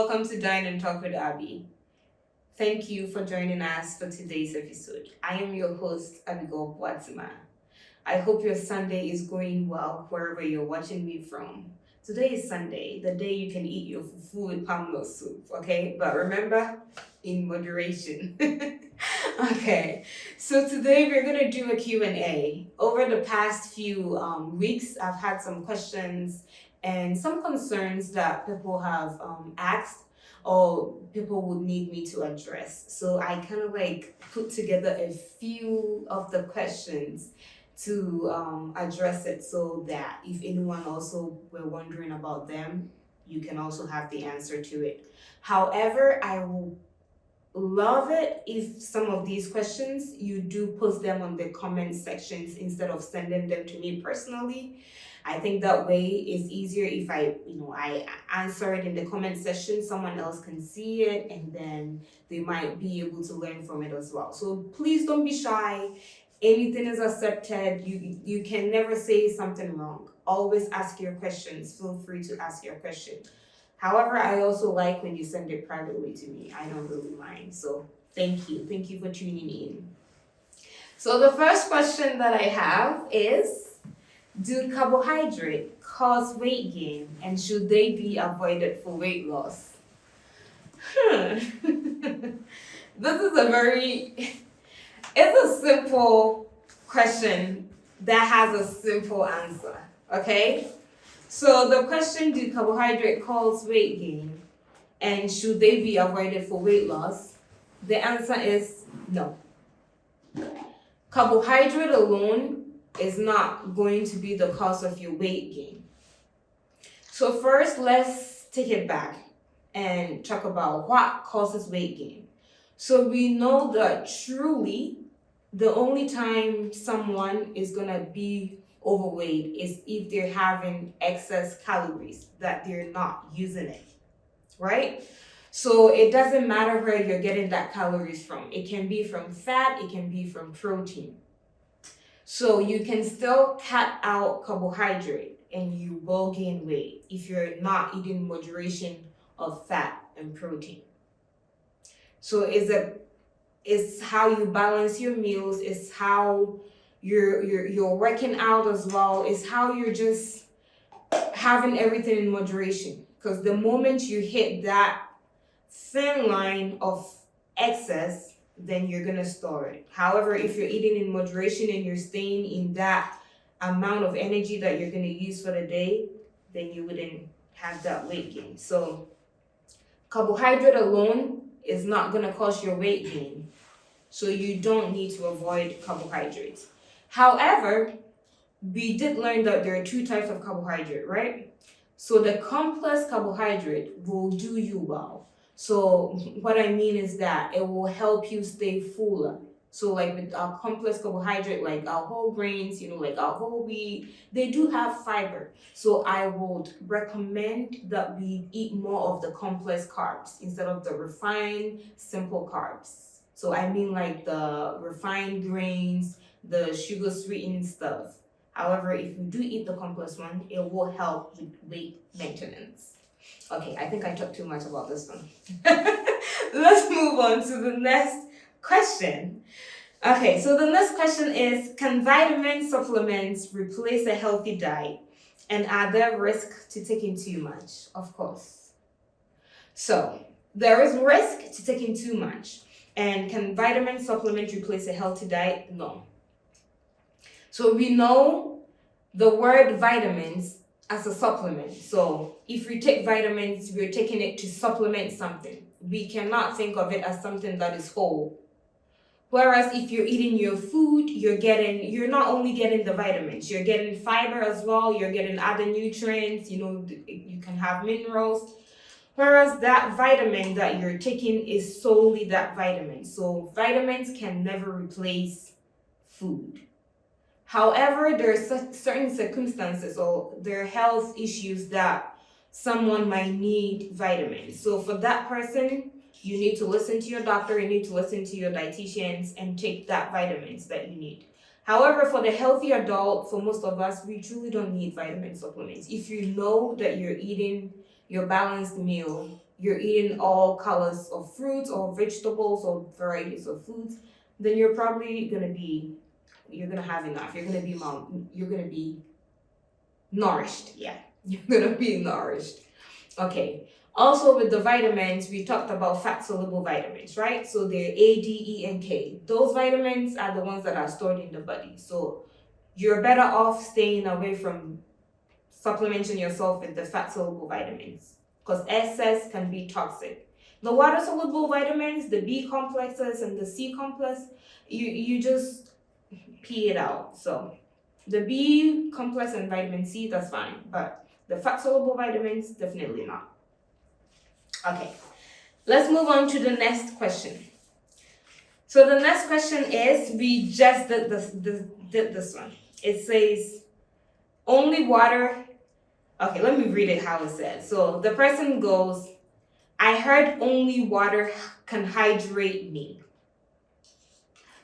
welcome to Dine and Talk with Abby. Thank you for joining us for today's episode. I am your host, Abigail Boatemaa. I hope your Sunday is going well wherever you're watching me from. Today is Sunday, the day you can eat your fufu with palm nut soup, okay? But remember, in moderation. Okay, so today we're going to do a Q&A. Over the past few weeks, I've had some questions and some concerns that people have asked or people would need me to address. So I kind of like put together a few of the questions to address it so that if anyone also were wondering about them, you can also have the answer to it. However, I will love it if some of these questions you do post them on the comment sections instead of sending them to me personally. I think that way is easier if I answer it in the comment section, someone else can see it and then they might be able to learn from it as well. So please don't be shy. Anything is accepted. You can never say something wrong. Always ask your questions. Feel free to ask your question. However, I also like when you send it privately to me. I don't really mind. So thank you. Thank you for tuning in. So the first question that I have is, do carbohydrates cause weight gain and should they be avoided for weight loss? This is it's a simple question that has a simple answer, okay? So the question, do carbohydrate cause weight gain and should they be avoided for weight loss? The answer is no. Carbohydrate alone is not going to be the cause of your weight gain. So first, let's take it back and talk about what causes weight gain. So we know that truly the only time someone is going to be overweight is if they're having excess calories that they're not using it, right? So it doesn't matter where you're getting that calories from. It can be from fat, it can be from protein. So you can still cut out carbohydrate and you will gain weight if you're not eating moderation of fat and protein. So it's how you balance your meals, it's how you're working out as well, it's how you're just having everything in moderation. Because the moment you hit that thin line of excess, then you're gonna store it. However, if you're eating in moderation and you're staying in that amount of energy that you're gonna use for the day, then you wouldn't have that weight gain. So carbohydrate alone is not gonna cause your weight gain. So you don't need to avoid carbohydrates. However, we did learn that there are two types of carbohydrate, right? So the complex carbohydrate will do you well. So what I mean is that it will help you stay fuller. So like with our complex carbohydrate, like our whole grains, like our whole wheat, they do have fiber. So I would recommend that we eat more of the complex carbs instead of the refined, simple carbs. So I mean like the refined grains, the sugar sweetened stuff. However, if you do eat the complex one, it will help with weight maintenance. Okay, I think I talked too much about this one. Let's move on to the next question. Okay, so the next question is, can vitamin supplements replace a healthy diet? And are there risks to taking too much? Of course. So, there is risk to taking too much. And can vitamin supplements replace a healthy diet? No. So we know the word vitamins as a supplement. So if we take vitamins, we're taking it to supplement something. We cannot think of it as something that is whole. Whereas if you're eating your food, you're not only getting the vitamins, you're getting fiber as well, you're getting other nutrients, you can have minerals. Whereas that vitamin that you're taking is solely that vitamin. So vitamins can never replace food. However, there are certain circumstances or there are health issues that someone might need vitamins. So for that person, you need to listen to your doctor, you need to listen to your dietitians and take that vitamins that you need. However, for the healthy adult, for most of us, we truly don't need vitamin supplements. If you know that you're eating your balanced meal, you're eating all colors of fruits or vegetables or varieties of foods, then you're probably gonna have enough. You're gonna be nourished. Yeah, you're gonna be nourished. Okay. Also, with the vitamins, we talked about fat-soluble vitamins, right? So they're A, D, E, and K. Those vitamins are the ones that are stored in the body. So you're better off staying away from supplementing yourself with the fat-soluble vitamins because excess can be toxic. The water-soluble vitamins, the B complexes and the C complex, you just pee it out. So the B complex and vitamin C, that's fine, but the fat-soluble vitamins, definitely not. Okay, let's move on to the next question. So the next question is, we just did this one. It says, only water. Okay, let me read it how it says. So the person goes, I heard only water can hydrate me.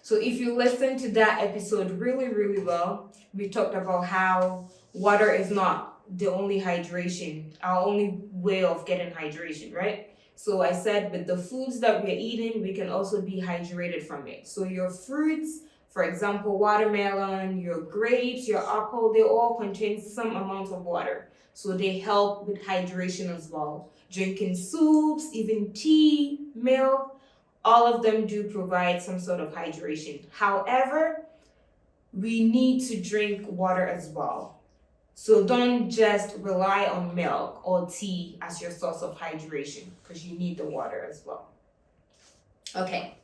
So if you listen to that episode really, really well, we talked about how water is not the only hydration, our only way of getting hydration, right? So I said with the foods that we're eating, we can also be hydrated from it. So your fruits, for example, watermelon, your grapes, your apple, they all contain some amount of water. So they help with hydration as well. Drinking soups, even tea, milk, all of them do provide some sort of hydration. However, we need to drink water as well. So don't just rely on milk or tea as your source of hydration because you need the water as well. Okay.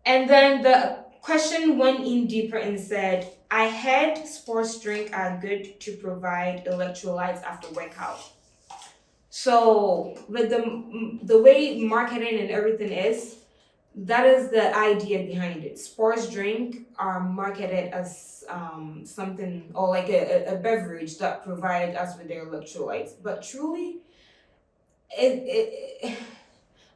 And then the question went in deeper and said, I heard sports drinks are good to provide electrolytes after workout. So with the way marketing and everything is, that is the idea behind it. Sports drink are marketed as something or like a beverage that provide us with their electrolytes. But truly,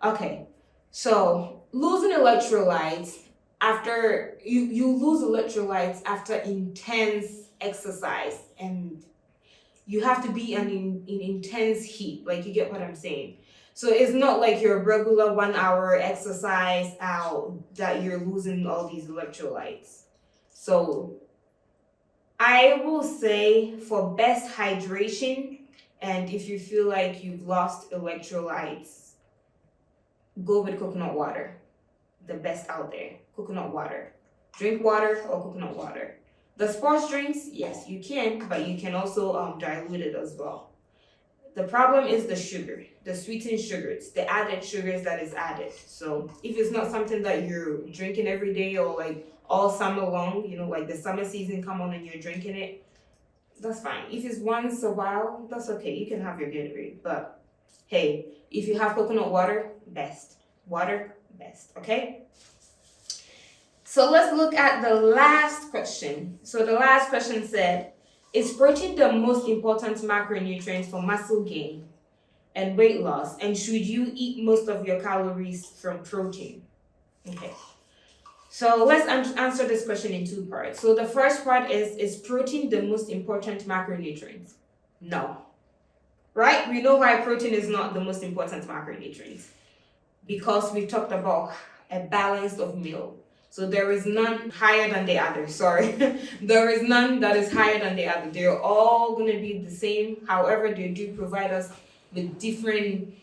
okay. So losing electrolytes after you lose electrolytes after intense exercise, and you have to be in intense heat. Like, you get what I'm saying? So it's not like your regular 1 hour exercise out that you're losing all these electrolytes. So I will say for best hydration, and if you feel like you've lost electrolytes, go with coconut water. The best out there, coconut water. Drink water or coconut water. The sports drinks, yes, you can, but you can also dilute it as well. The problem is the sugar, the sweetened sugars, the added sugars that is added. So if it's not something that you're drinking every day or like all summer long, like the summer season come on and you're drinking it, that's fine. If it's once a while, that's okay. You can have your Gatorade. But hey, if you have coconut water, best. Water, best. Okay? So let's look at the last question. So the last question said, is protein the most important macronutrient for muscle gain and weight loss? And should you eat most of your calories from protein? Okay. So let's answer this question in two parts. So the first part is protein the most important macronutrient? No. Right? We know why protein is not the most important macronutrient. Because we talked about a balance of meal. So there is none higher than the other. Sorry. There is none that is higher than the other. They're all going to be the same. However, they do provide us with different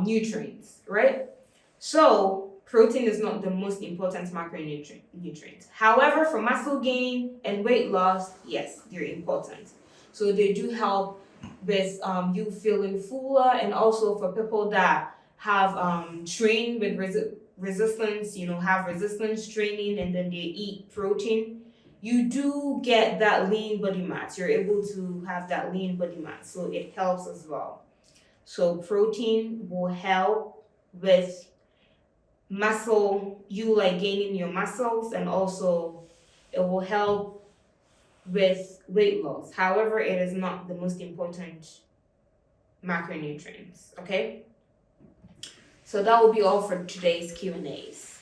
nutrients, right? So protein is not the most important macronutrient. However, for muscle gain and weight loss, yes, they're important. So they do help with you feeling fuller, and also for people that have trained with resistance, have resistance training, and then they eat protein, you do get that lean body mass. You're able to have that lean body mass, so it helps as well. So protein will help with muscle, you like gaining your muscles, and also it will help with weight loss. However, it is not the most important macronutrients, okay? So that will be all for today's Q&As.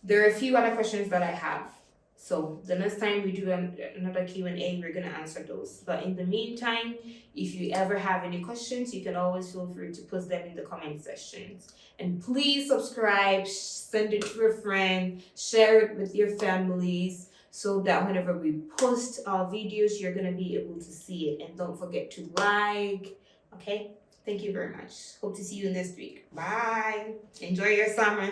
There are a few other questions that I have. So the next time we do another Q&A, we're gonna answer those. But in the meantime, if you ever have any questions, you can always feel free to post them in the comment sections. And please subscribe, send it to a friend, share it with your families, so that whenever we post our videos, you're gonna be able to see it. And don't forget to like. Okay? Thank you very much. Hope to see you next week. Bye. Enjoy your summer.